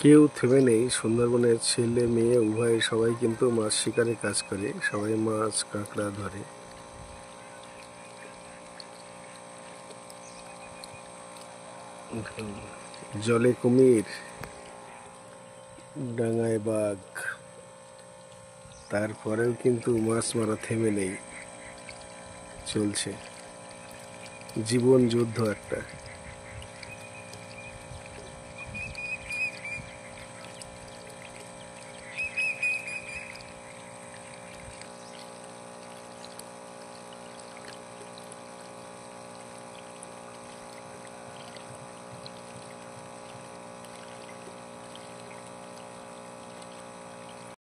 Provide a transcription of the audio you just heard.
কেউ থেমে নেই। সুন্দরবনের ছেলে মেয়ে উভয় সবাই কিন্তু মাছ শিকারে কাজ করে, সবাই মাছ কাঁকড়া ধরে। জলে কুমির, ডাঙায় বাঘ, তারপরেও কিন্তু মাছ মারা থেমে নেই, চলছে। জীবন যুদ্ধ একটা।